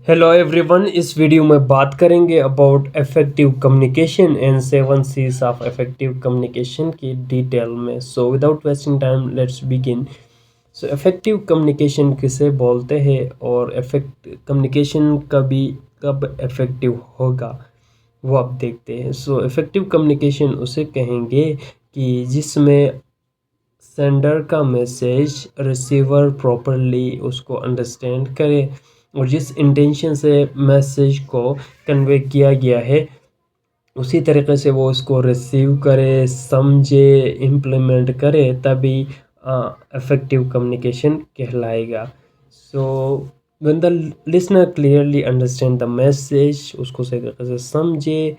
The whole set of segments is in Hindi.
हेलो एवरीवन, इस वीडियो में बात करेंगे about effective communication and 7 C's of effective communication की डिटेल में। So without wasting time let's begin. So effective communication किसे बोलते हैं और इफेक्ट कम्युनिकेशन कब इफेक्टिव होगा वो आप देखते हैं। सो इफेक्टिव कम्युनिकेशन उसे कहेंगे कि जिसमें सेंडर का मैसेज रिसीवर प्रॉपरली उसको अंडरस्टैंड करे और जिस इंटेंशन से मैसेज को कन्वे किया गया है उसी तरीके से वो उसको रिसीव करे, समझे, इम्प्लीमेंट करे, तभी इफेक्टिव कम्युनिकेशन कहलाएगा। So when the listener clearly understand the message, उसको सही तरीके से समझे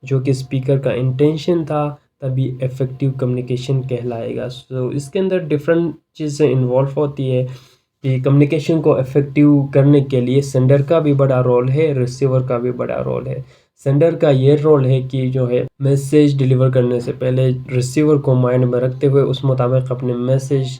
जो कि स्पीकर का इंटेंशन था, तभी इफेक्टिव कम्युनिकेशन कहलाएगा। सो इसके अंदर डिफरेंट चीज़ें इन्वॉल्व होती है कि कम्युनिकेशन को इफेक्टिव करने के लिए सेंडर का भी बड़ा रोल है, रिसीवर का भी बड़ा रोल है। सेंडर का ये रोल है कि जो है मैसेज डिलीवर करने से पहले रिसीवर को माइंड में रखते हुए उस मुताबिक अपने मैसेज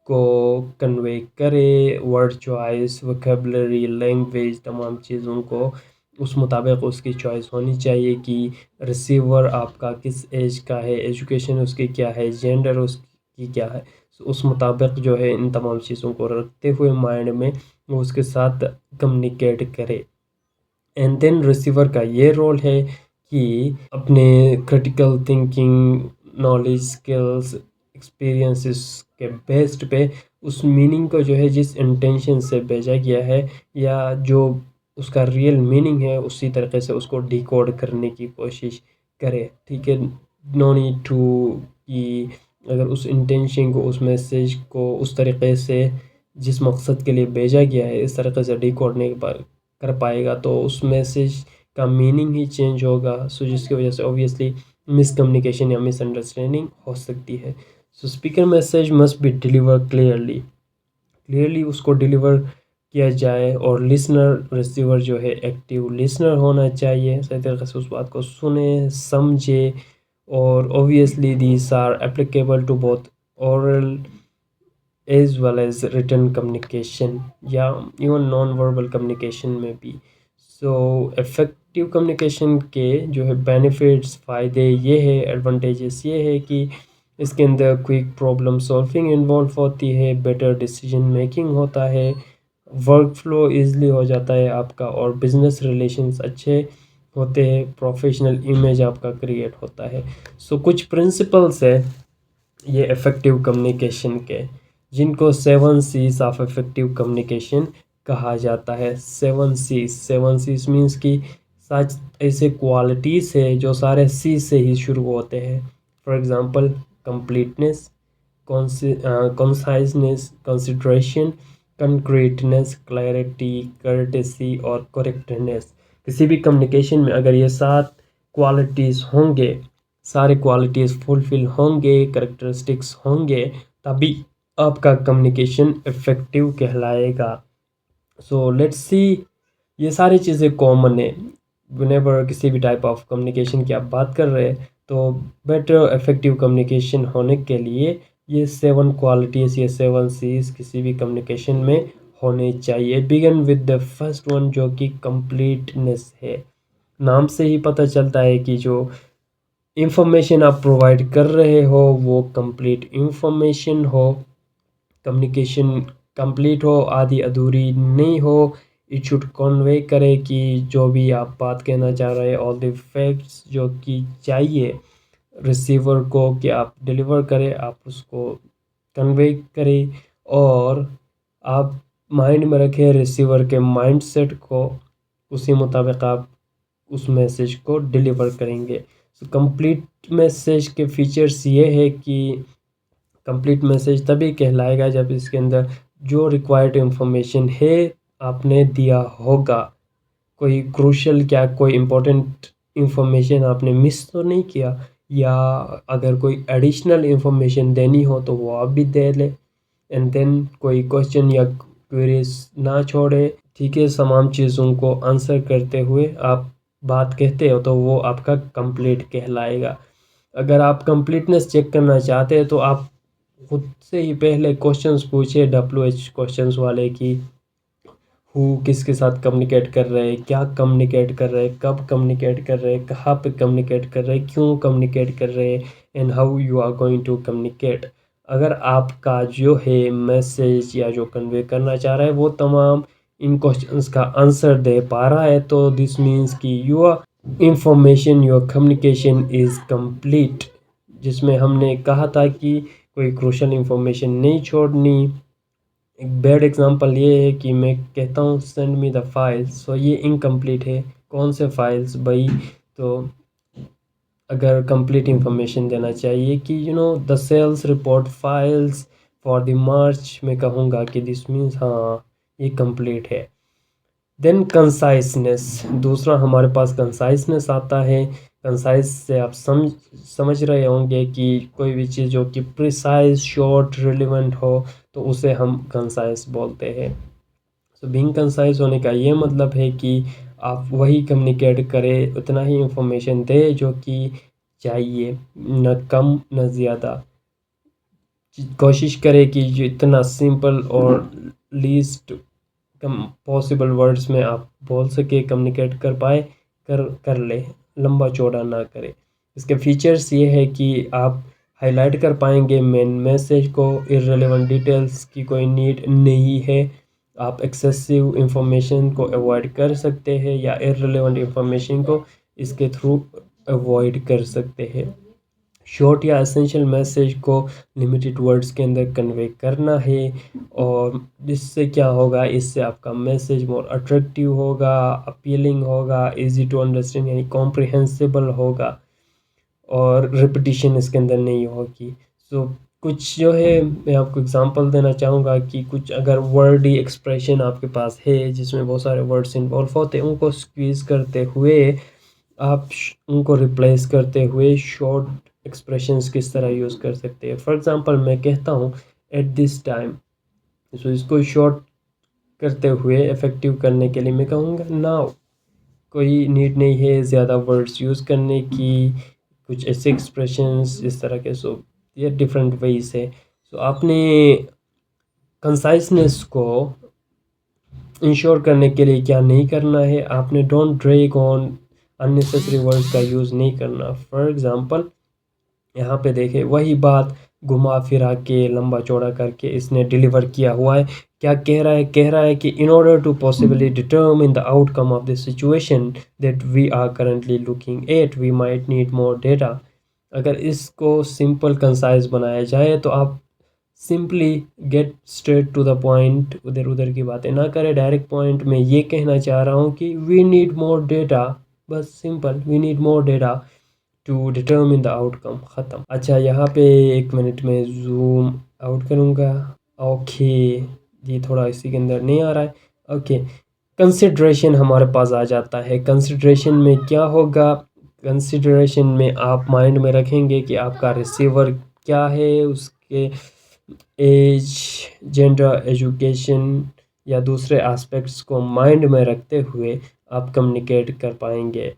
को कन्वे करे, वर्ड चॉइस, वोकैबुलरी, लैंग्वेज, तमाम चीज़ों को उस मुताबिक उसकी चॉइस होनी चाहिए कि रिसीवर आपका किस एज का है, एजुकेशन उसकी क्या है, जेंडर उसकी क्या है। उस मुताबिक जो है इन तमाम चीज़ों को रखते हुए माइंड में वो उसके साथ कम्युनिकेट करे। एंड देन रिसीवर का ये रोल है कि अपने critical thinking, knowledge, skills, experiences के बेस्ड पे उस मीनिंग को जो है जिस इंटेंशन से भेजा गया है या जो उसका रियल मीनिंग है उसी तरीके से उसको डिकोड करने की कोशिश करे। ठीक है, नो नीड टू कि अगर उस इंटेंशन को, उस मैसेज को उस तरीके से जिस मकसद के लिए भेजा गया है इस तरीके से डिकोड नहीं कर पाएगा तो उस मैसेज का मीनिंग ही चेंज होगा। सो जिसकी वजह से ऑब्वियसली मिसकम्युनिकेशन या मिसअंडरस्टैंडिंग हो सकती है। सो speaker message must be deliver clearly उसको डिलीवर किया जाए और लिसनर, रिसीवर जो है एक्टिव लिसनर होना चाहिए, सही तरीके से उस बात को सुने, समझे। और obviously these are applicable to both oral as well as written communication या इवन नॉन वर्बल कम्युनिकेशन में भी। सो इफेक्टिव कम्युनिकेशन के जो है बेनिफिट्स, फ़ायदे ये है, एडवांटेजेस ये है कि इसके अंदर क्विक प्रॉब्लम सॉल्विंग इन्वॉल्व होती है, बेटर डिसीजन मेकिंग होता है, वर्क फ्लो ईज़िली हो जाता है आपका और बिजनेस रिलेशंस अच्छे होते हैं, प्रोफेशनल इमेज आपका क्रिएट होता है। सो कुछ प्रिंसिपल्स है ये इफ़ेक्टिव कम्युनिकेशन के, जिनको 7 C's ऑफ इफ़ेक्टिव कम्युनिकेशन कहा जाता है। 7 C's मीन्स कि सच ऐसे क्वालिटीज़ है जो सारे सी से ही शुरू होते हैं। For example completeness, conciseness, consideration, concreteness, clarity, courtesy और करेक्टनेस। किसी भी कम्युनिकेशन में अगर ये 7 क्वालिटीज़ होंगे, सारे क्वालिटीज़ फुलफिल होंगे, करेक्टरिस्टिक्स होंगे, तभी आपका कम्युनिकेशन इफ़ेक्टिव कहलाएगा। सो लेट्स सी, ये सारी चीज़ें कॉमन है व्हेनेवर किसी भी टाइप ऑफ कम्युनिकेशन की आप बात कर रहे हैं। तो बेटर इफ़ेक्टिव कम्युनिकेशन होने के लिए ये 7 क्वालिटीज़, ये 7 C's किसी भी कम्युनिकेशन में होने चाहिए। Begin with the first one जो कि कंप्लीटनेस है। नाम से ही पता चलता है कि जो इंफॉर्मेशन आप प्रोवाइड कर रहे हो वो कंप्लीट इंफॉर्मेशन हो, कम्युनिकेशन कंप्लीट हो, आधी अधूरी नहीं हो। इट शुड कन्वे करे कि जो भी आप बात कहना चाह रहे हैं, ऑल द फैक्ट्स जो कि चाहिए रिसीवर को कि आप डिलीवर करें, आप उसको कन्वे करें और आप माइंड में रखें रिसीवर के माइंडसेट को, उसी मुताबिक आप उस मैसेज को डिलीवर करेंगे। सो कंप्लीट मैसेज के फीचर्स ये है कि कंप्लीट मैसेज तभी कहलाएगा जब इसके अंदर जो रिक्वायर्ड इंफॉर्मेशन है आपने दिया होगा। कोई क्रूशल, क्या कोई इम्पोर्टेंट इंफॉर्मेशन आपने मिस तो नहीं किया, या अगर कोई एडिशनल इंफॉर्मेशन देनी हो तो वो आप भी दे ले। एंड देन कोई क्वेश्चन या क्वेरीज ना छोड़े। ठीक है, तमाम चीज़ों को आंसर करते हुए आप बात कहते हो तो वो आपका कंप्लीट कहलाएगा। अगर आप कंप्लीटनेस चेक करना चाहते हैं तो आप खुद से ही पहले क्वेश्चंस पूछिए WH क्वेश्चंस वाले कि हु किसके साथ कम्युनिकेट कर रहे हैं, क्या कम्युनिकेट कर रहे हैं, कब कम्युनिकेट कर रहे हैं, कहाँ पे कम्युनिकेट कर रहे हैं, क्यों कम्युनिकेट कर रहे हैं, and how you are going to communicate. अगर आपका जो है मैसेज या जो कन्वे करना चाह रहा है वो तमाम इन क्वेश्चंस का आंसर दे पा रहा है, तो दिस मीन्स कि your information, your communication is complete. जिसमें हमने कहा था कि कोई क्रूशल इंफॉर्मेशन नहीं छोड़नी। एक बैड एग्जांपल ये है कि मैं कहता हूँ सेंड मी द फाइल्स, सो ये इनकम्प्लीट है। कौन से फाइल्स भाई? तो अगर कंप्लीट इंफॉर्मेशन देना चाहिए कि the sales report files for the March, मैं कहूँगा कि दिस मीन्स हाँ ये कंप्लीट है। देन कंसाइसनेस, दूसरा हमारे पास कंसाइसनेस आता है। कंसाइज से आप समझ रहे होंगे कि कोई भी चीज़ जो कि प्रिसाइज, शॉर्ट, रिलेवेंट हो तो उसे हम कंसाइज बोलते हैं। सो बीइंग कंसाइज होने का ये मतलब है कि आप वही कम्युनिकेट करें, उतना ही इंफॉर्मेशन दें जो कि चाहिए, न कम न ज़्यादा। कोशिश करें कि जो इतना सिंपल और लीस्ट कम पॉसिबल वर्ड्स में आप बोल सके, कम्युनिकेट कर पाए, कर ले, लंबा चौड़ा ना करें। इसके फीचर्स ये है कि आप हाईलाइट कर पाएंगे मेन मैसेज को, इररिलेवेंट डिटेल्स की कोई नीड नहीं है, आप एक्सेसिव इंफॉर्मेशन को अवॉइड कर सकते हैं या इररिलेवेंट इंफॉर्मेशन को इसके थ्रू अवॉइड कर सकते हैं। शॉर्ट या एसेंशियल मैसेज को लिमिटेड वर्ड्स के अंदर कन्वे करना है, और इससे क्या होगा, इससे आपका मैसेज मोर अट्रैक्टिव होगा, अपीलिंग होगा, इजी टू अंडरस्टैंड यानी कॉम्प्रिहेंसिबल होगा, और रिपीटिशन इसके अंदर नहीं होगी। सो कुछ जो है मैं आपको एग्जांपल देना चाहूँगा कि कुछ अगर वर्डी एक्सप्रेशन आपके पास है जिसमें बहुत सारे वर्ड्स इन्वॉल्व होते हैं, उनको स्क्वीज़ करते हुए आप उनको रिप्लेस करते हुए शॉर्ट एक्सप्रेशंस किस तरह यूज़ कर सकते हैं। फॉर एग्जांपल मैं कहता हूँ एट दिस टाइम, सो इसको शॉर्ट करते हुए इफ़ेक्टिव करने के लिए मैं कहूँगा नाउ। कोई नीड नहीं है ज़्यादा वर्ड्स यूज़ करने की, कुछ ऐसे एक्सप्रेशंस इस तरह के। सो ये डिफरेंट वेज है। सो आपने कंसाइसनेस को इंश्योर करने के लिए क्या नहीं करना है, आपने don't drag on unnecessary words का यूज़ नहीं करना। फॉर एग्जांपल यहाँ पे देखें, वही बात घुमा फिरा के लंबा चौड़ा करके इसने डिलीवर किया हुआ है। क्या कह रहा है कि in order to possibly determine the outcome of this situation that we are currently looking at, we might need more data. अगर इसको सिंपल कंसाइज बनाया जाए तो आप simply get straight to the point, उधर उधर की बातें ना करें, डायरेक्ट पॉइंट में ये कहना चाह रहा हूँ कि वी नीड मोर डेटा, बस simple, we need more data to determine the outcome, ख़त्म। अच्छा, यहाँ पे 1 मिनट में जूम आउट करूँगा। ओके, ये थोड़ा इसी के अंदर नहीं आ रहा है। ओके, कंसिड्रेशन हमारे पास आ जाता है। कंसिड्रेशन में क्या होगा, कंसिड्रेशन में आप माइंड में रखेंगे कि आपका रिसीवर क्या है, उसके एज, जेंडर, एजुकेशन या दूसरे एस्पेक्ट्स को माइंड में रखते हुए आप कम्युनिकेट कर पाएंगे।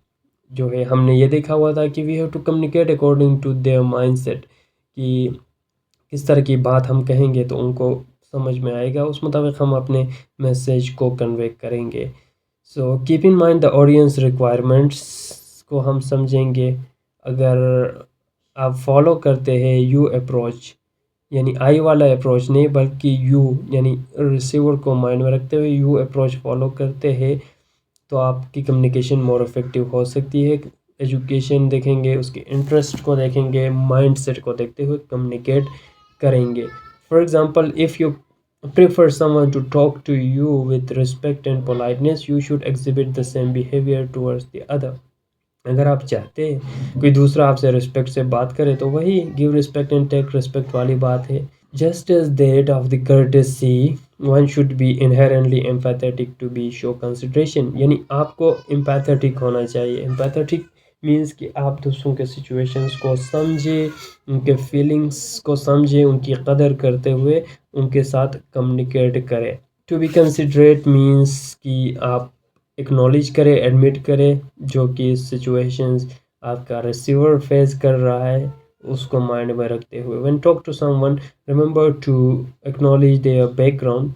जो है हमने ये देखा हुआ था कि we have to communicate according to their mindset, कि किस तरह की बात हम कहेंगे तो उनको समझ में आएगा, उस मुताबिक हम अपने मैसेज को कन्वे करेंगे। So keep in mind the audience requirements को हम समझेंगे। अगर आप फॉलो करते हैं यू अप्रोच, यानी आई वाला अप्रोच नहीं बल्कि यू यानी रिसीवर को माइंड में रखते हुए यू अप्रोच फॉलो करते हैं, तो आपकी कम्युनिकेशन मोर इफ़ेक्टिव हो सकती है। एजुकेशन देखेंगे, उसके इंटरेस्ट को देखेंगे, माइंडसेट को देखते हुए कम्युनिकेट करेंगे। For example, if you prefer someone to talk to you with respect and politeness, you should exhibit the same behavior towards the other. अगर आप चाहते हैं कोई दूसरा आपसे रिस्पेक्ट से बात करे तो वही give respect and take respect वाली बात है। Just as that of the courtesy, one should be inherently empathetic to be show consideration, यानी आपको empathetic होना चाहिए। empathetic मीन्स कि आप दूसरों के सिचुएशंस को समझे, उनके फीलिंग्स को समझे, उनकी कदर करते हुए उनके साथ कम्युनिकेट करें। टू बी कंसिडरेट मीन्स कि आप एक्नॉलेज करें, एडमिट करें जो कि सिचुएशंस आपका रिसीवर फेस कर रहा है, उसको माइंड में रखते हुए। When talk to someone, remember to acknowledge their background,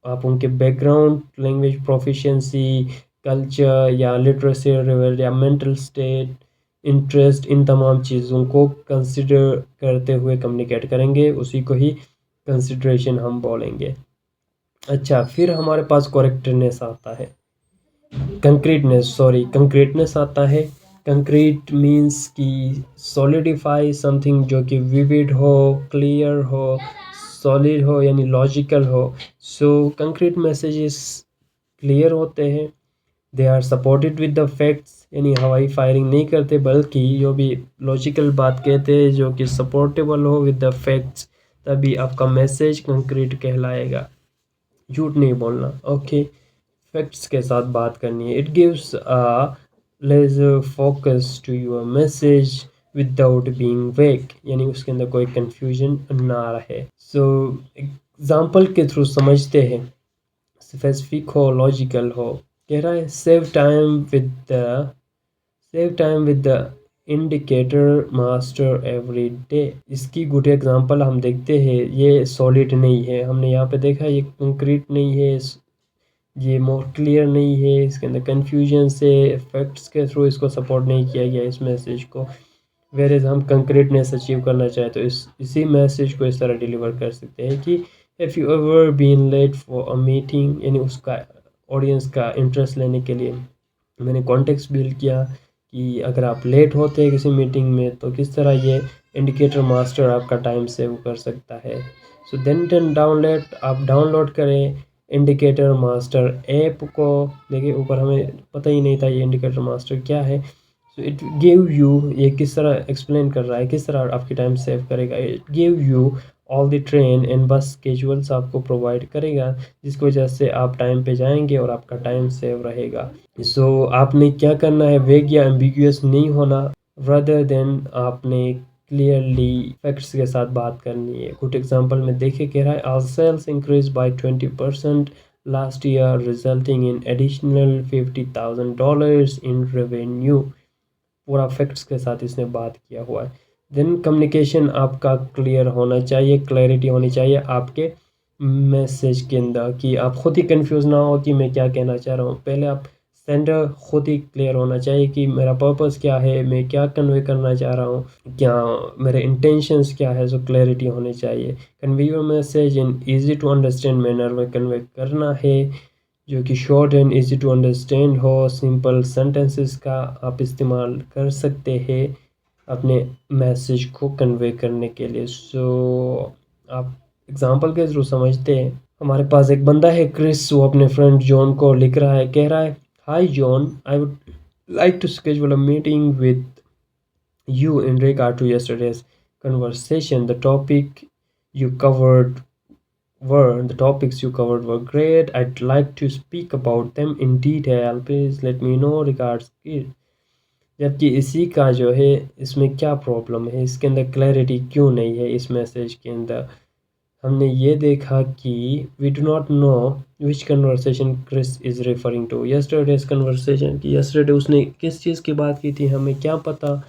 आप उनके बैकग्राउंड, लैंग्वेज प्रोफिशिएंसी, कल्चर या लिटरेसी लेवल या मेंटल स्टेट, इंटरेस्ट, इन तमाम चीज़ों को कंसिडर करते हुए कम्युनिकेट करेंगे, उसी को ही कंसिडरेशन हम बोलेंगे। अच्छा, फिर हमारे पास करेक्टनेस आता है, कंक्रीटनेस आता है। कंक्रीट मीन्स कि सॉलिडिफाई समथिंग, जो कि विविड हो, क्लियर हो, सॉलिड हो यानी लॉजिकल हो। सो कंक्रीट मैसेजेस क्लियर होते हैं, they are supported with the facts, यानी हवाई फायरिंग नहीं करते, बल्कि जो भी लॉजिकल बात कहते हैं जो कि सपोर्टेबल हो विद द फैक्ट्स, तभी आपका मैसेज कंक्रीट कहलाएगा। झूठ नहीं बोलना, ओके, फैक्ट्स के साथ बात करनी है। It gives a laser focus to your message without being vague, यानी उसके अंदर कोई कंफ्यूजन ना रहे। सो एग्जांपल के थ्रू समझते हैं, स्पेसिफिक हो, लॉजिकल हो। कह रहा है save time with the indicator master every day. इसकी गुड एग्जांपल हम देखते हैं, ये सॉलिड नहीं है, हमने यहाँ पे देखा ये कंक्रीट नहीं है, ये मोर क्लियर नहीं है, इसके अंदर कन्फ्यूजन से फैक्ट्स के थ्रू इसको सपोर्ट नहीं किया गया इस मैसेज को। वेरेज हम कंक्रीटनेस अचीव करना चाहें तो इसी मैसेज को इस तरह डिलीवर कर सकते हैं कि if you ever been late for a meeting, यानी उसका ऑडियंस का इंटरेस्ट लेने के लिए मैंने कॉन्टेक्स्ट बिल्ड किया कि अगर आप लेट होते हैं किसी मीटिंग में तो किस तरह ये इंडिकेटर मास्टर आपका टाइम सेव कर सकता है। सो देन डाउनलोड, आप डाउनलोड करें इंडिकेटर मास्टर ऐप को। देखिए ऊपर हमें पता ही नहीं था ये इंडिकेटर मास्टर क्या है। सो इट गिव यू, ये किस तरह एक्सप्लेन कर रहा है किस तरह आपकी टाइम सेव करेगा। It give you all the train and बस स्केजुअल्स आपको प्रोवाइड करेगा, जिसकी वजह से आप टाइम पे जाएंगे और आपका टाइम सेव रहेगा। सो आपने क्या करना है, वेग या एम्बिगुअस नहीं होना, रादर देन आपने क्लियरली फैक्ट्स के साथ बात करनी है। गुड एग्जांपल में देखिए, कह रहा है our sales increase by 20% last year resulting in additional $50,000 in revenue. पूरा फैक्ट्स के साथ इसने बात किया हुआ है। देन कम्युनिकेशन आपका क्लियर होना चाहिए, क्लैरिटी होनी चाहिए आपके मैसेज के अंदर, कि आप खुद ही कंफ्यूज ना हो कि मैं क्या कहना चाह रहा हूँ। पहले आप सेंडर खुद ही क्लियर होना चाहिए कि मेरा पर्पस क्या है, मैं क्या कन्वे करना चाह रहा हूँ, क्या मेरे इंटेंशंस क्या है। सो क्लैरिटी होनी चाहिए। Convey your message in easy to understand manner में कन्वे करना है, जो कि short and easy to understand हो। सिंपल सेंटेंसेस का आप इस्तेमाल कर सकते हैं अपने मैसेज को कन्वे करने के लिए। सो आप एग्जांपल के थ्रू समझते हैं। हमारे पास एक बंदा है क्रिस, वो अपने फ्रेंड जॉन को लिख रहा है, कह रहा है hi John, I would like to schedule a meeting with you in regard to yesterday's conversation. The topics you covered were great. I'd like to speak about them in detail. Please let me know regards kid. जबकि इसी का जो है, इसमें क्या प्रॉब्लम है, इसके अंदर क्लैरिटी क्यों नहीं है इस मैसेज के अंदर। हमने ये देखा कि we do not know which conversation Chris is referring to, yesterday's conversation की यस्टरडे उसने किस चीज़ की बात की थी हमें क्या पता।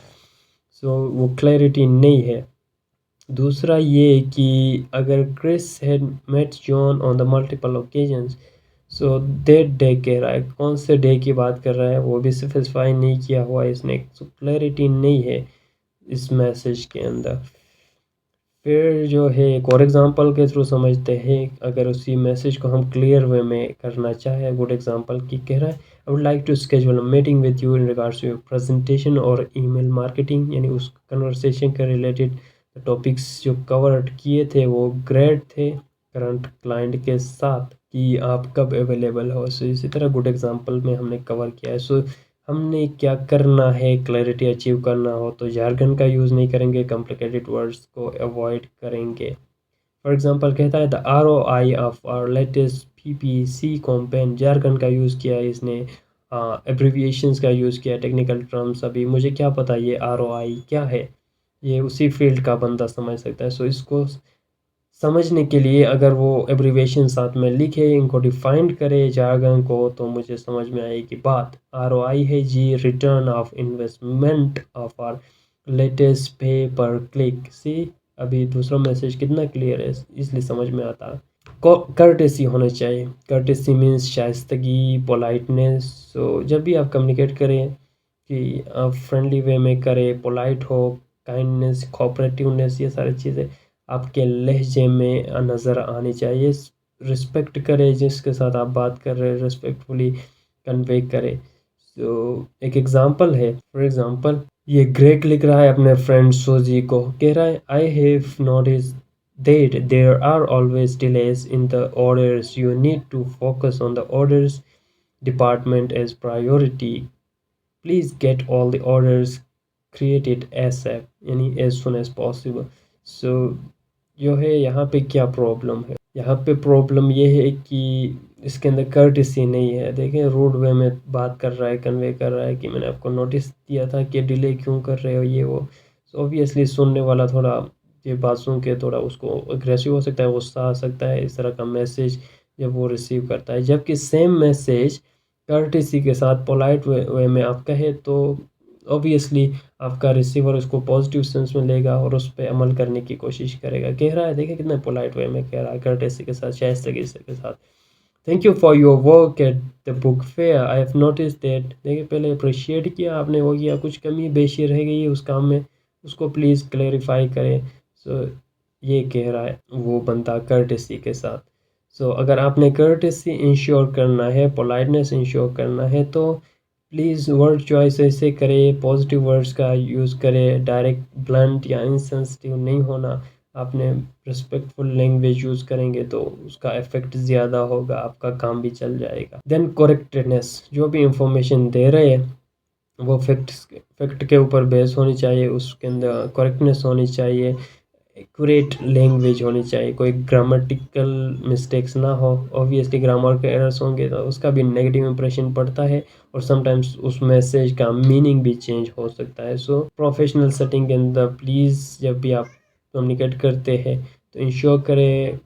सो वो क्लैरिटी नहीं है। दूसरा ये कि अगर Chris had met John on the multiple occasions, so that day कह रहा है, कौन से डे की बात कर रहा है वो भी स्पेसिफाई नहीं किया हुआ है इसने। सो क्लैरिटी नहीं है इस मैसेज के अंदर। फिर जो है एक और एग्जांपल के थ्रू समझते हैं, अगर उसी मैसेज को हम क्लियर वे में करना चाहे। गुड एग्जांपल की कह रहा है I would like to schedule a meeting with you in regards to your presentation और ईमेल मार्केटिंग, यानी उस कन्वर्सेशन के रिलेटेड टॉपिक्स जो कवर किए थे वो ग्रेड थे करंट क्लाइंट के साथ, कि आप कब अवेलेबल हो। सो इसी तरह गुड एग्जांपल में हमने कवर किया है। सो हमने क्या करना है, क्लैरिटी अचीव करना हो तो जार्गन का यूज़ नहीं करेंगे, कॉम्प्लिकेटेड वर्ड्स को अवॉइड करेंगे। फॉर एग्जांपल कहता है the ROI of our latest PPC campaign, jargon का यूज़ किया है इसने, एब्रिविएशंस का यूज़ किया, टेक्निकल टर्म्स। अभी मुझे क्या पता ये ROI क्या है, ये उसी फील्ड का बंदा समझ सकता है। सो इसको समझने के लिए अगर वो एब्रिविएशन साथ में लिखे, इनको डिफाइन करे जार्गन को, तो मुझे समझ में आएगी बात। ROI है जी, return of investment of our latest पे पर क्लिक। सी अभी दूसरा मैसेज कितना क्लियर है, इसलिए समझ में आता है। कर्टेसी होना चाहिए। कर्टेसी मीन्स शाइस्तगी, पोलाइटनेस। सो जब भी आप कम्युनिकेट करें कि आप फ्रेंडली वे में करें, पोलाइट हो, काइंडनेस, कोऑपरेटिवनेस, ये सारी चीज़ें आपके लहजे में नज़र आनी चाहिए। रिस्पेक्ट करें, जिसके साथ आप बात कर रहे हैं रिस्पेक्टफुली कन्वे करें। तो एक एग्ज़ाम्पल है, फॉर एग्ज़ाम्पल ये ग्रेग लिख रहा है अपने फ्रेंड सोजी को, कह रहा है I have notice that there are always delays in the orders. You need to focus on the orders department as priority. Please get all the orders created ASAP, यानी as soon as possible. So जो है यहाँ पे क्या प्रॉब्लम है, यहाँ पे प्रॉब्लम ये है कि इसके अंदर कर्टेसी नहीं है। देखें रूड वे में बात कर रहा है, कन्वे कर रहा है कि मैंने आपको नोटिस दिया था कि डिले क्यों कर रहे हो, ये वो। सो ऑब्वियसली सुनने वाला थोड़ा ये बात सुन के थोड़ा उसको अग्रेसिव हो सकता है, गुस्सा आ सकता है इस तरह का मैसेज जब वो रिसीव करता है। जबकि सेम मैसेज कर्टेसी के साथ पोलाइट वे में आप कहे तो ऑब्वियसली आपका रिसीवर उसको पॉजिटिव सेंस में लेगा और उस पर अमल करने की कोशिश करेगा। कह रहा है, देखिए कितना पोलाइट वे में कह रहा है, कर्टेसी के साथ, शाइस्तगी के साथ। Thank you for your work at the book fair, I have notice that. देखिए पहले अप्रिशिएट किया आपने, हो गया, कुछ कमी बेशी रह गई है उस काम में, उसको प्लीज़ क्लेरिफाई करें। सो ये कह रहा है वो बंदा कर्टेसी के साथ। सो अगर आपने कर्टेसी इंश्योर करना है, पोलाइटनेस इंश्योर करना है, तो प्लीज़ वर्ड चॉइस ऐसे करें, पॉजिटिव वर्ड्स का यूज़ करें, डायरेक्ट, ब्लंट या इनसेंसिटिव नहीं होना। आपने रिस्पेक्टफुल लैंग्वेज यूज़ करेंगे तो उसका इफ़ेक्ट ज़्यादा होगा, आपका काम भी चल जाएगा। देन करेक्टनेस, जो भी इंफॉर्मेशन दे रहे हैं वो फैक्ट के ऊपर बेस होनी चाहिए, उसके अंदर करेक्टनेस होनी चाहिए, एक्यूरेट लैंग्वेज होनी चाहिए, कोई ग्रामेटिकल मिस्टेक्स ना हो। ऑब्वियसली ग्रामर के एरर्स होंगे तो उसका भी नेगेटिव इंप्रेशन पड़ता है और समटाइम्स उस मैसेज का मीनिंग भी चेंज हो सकता है। सो प्रोफेशनल सेटिंग के अंदर प्लीज़ जब भी आप कम्युनिकेट करते हैं तो इंश्योर करें,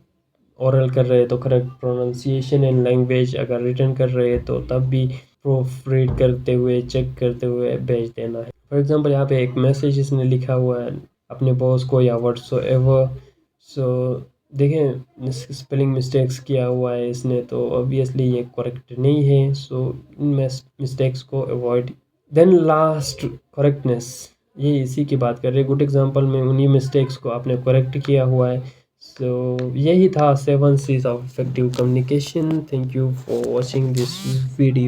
ओरल कर रहे हैं तो करेक्ट प्रोनाउंसिएशन एंड लैंग्वेज, अगर रिटर्न कर रहे हैं तो तब भी प्रूफ रीड करते हुए, चेक करते हुए भेज देना है। फॉर एग्जांपल यहाँ पे एक मैसेज इसने लिखा हुआ है अपने बॉस को या व्हाट्सोएवर। सो देखें स्पेलिंग मिस्टेक्स किया हुआ है इसने, तो ऑब्वियसली ये करेक्ट नहीं है। सो इन मिस्टेक्स को अवॉइड। देन लास्ट, करेक्टनेस, ये इसी की बात कर रहे हैं। गुड एग्जांपल में उन्हीं मिस्टेक्स को आपने करेक्ट किया हुआ है। सो यही था 7 C's of effective communication. Thank you for watching this video.